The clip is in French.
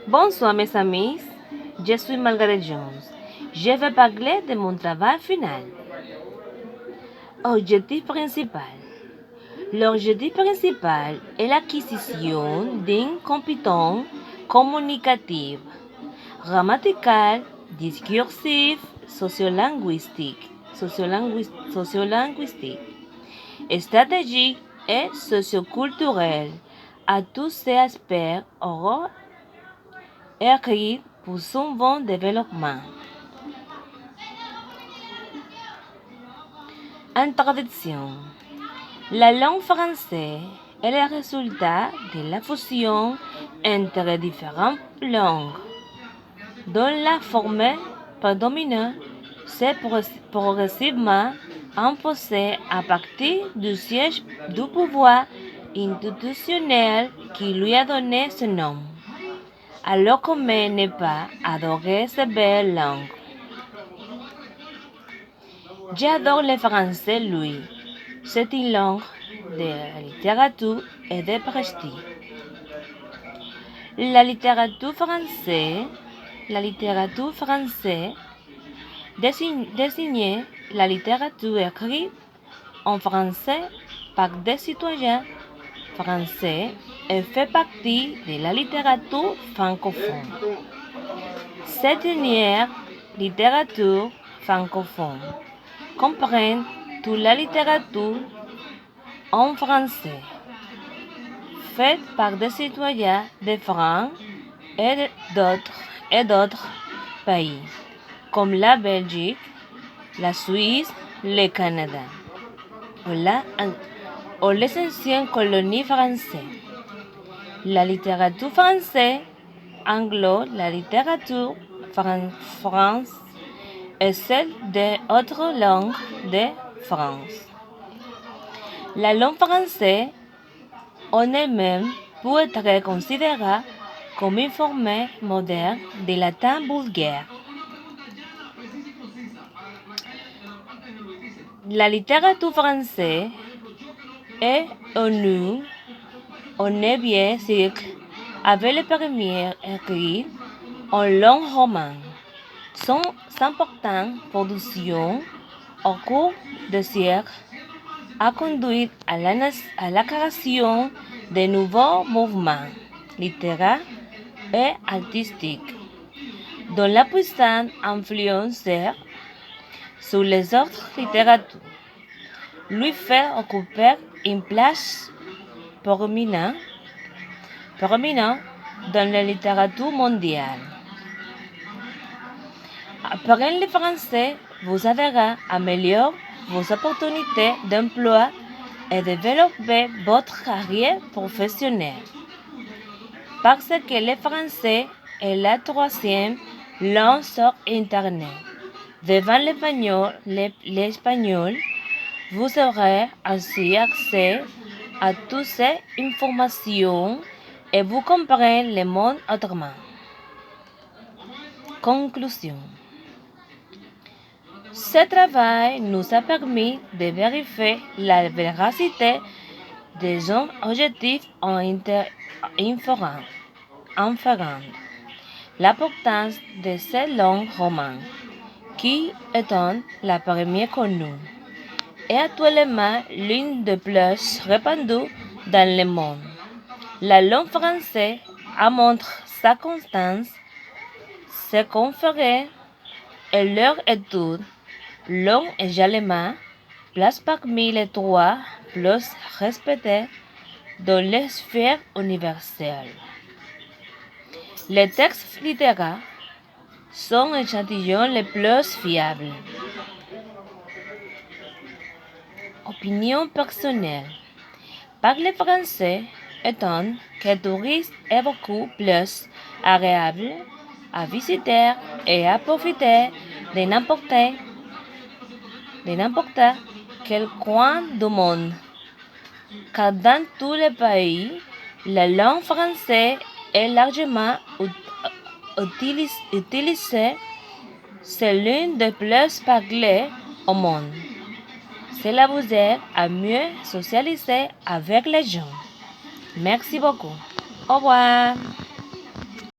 Bonsoir mes amis, je suis Margaret Jones. Je vais parler de mon travail final. Objectif principal. L'objectif principal est l'acquisition d'une compétence communicative, grammaticale, discursive, sociolinguistique, stratégique et socioculturelle à tous ces aspects auront écrit pour son bon développement. Introduction. La langue française est le résultat de la fusion entre différentes langues, dont la forme prédominante s'est progressivement imposée à partir du siège du pouvoir institutionnel qui lui a donné ce nom, alors qu'on n'est pas adoré cette belle langue. J'adore le français, lui. C'est une langue de littérature et de prestige. La littérature française désigne la littérature écrite en français par des citoyens français et fait partie de la littérature francophone. Cette dernière littérature francophone comprend toute la littérature en français, faite par des citoyens de France et d'autres pays, comme la Belgique, la Suisse, le Canada, ou les anciennes colonies françaises. La littérature française englobe la littérature française et celle des autres langues de France. La langue française en elle-même peut être considérée comme une forme moderne de latin vulgaire. La littérature française est au IXe siècle avec les premiers écrits en langue romane. Son importante production au cours des siècles a conduit à la création de nouveaux mouvements littéraires et artistiques, dont la puissante influence sur les autres littératures lui fait occuper une place prominente dans la littérature mondiale. Apprendre le français vous aidera à améliorer vos opportunités d'emploi et développer votre carrière professionnelle. Parce que le français est la troisième langue sur Internet. Devant l'espagnol, vous aurez ainsi accès à toutes ces informations et vous comprendrez le monde autrement. Conclusion. Ce travail nous a permis de vérifier la véracité des objectifs en inférant l'importance de cette langue romane, qui étant la première connue, est actuellement l'une des plus répandues dans le monde. La langue française a montré sa constance, ses conférences et leurs études l'ont également place parmi les trois plus respectés dans les sphères universelles. Les textes littéraires sont l'échantillon le plus fiable. Opinion personnelle. Parler français étant que le tourisme est beaucoup plus agréable à visiter et à profiter de n'importe quel coin du monde. Car dans tous les pays, la langue française est largement utilisée. C'est l'une des plus parlées au monde. Cela vous aide à mieux socialiser avec les gens. Merci beaucoup. Au revoir.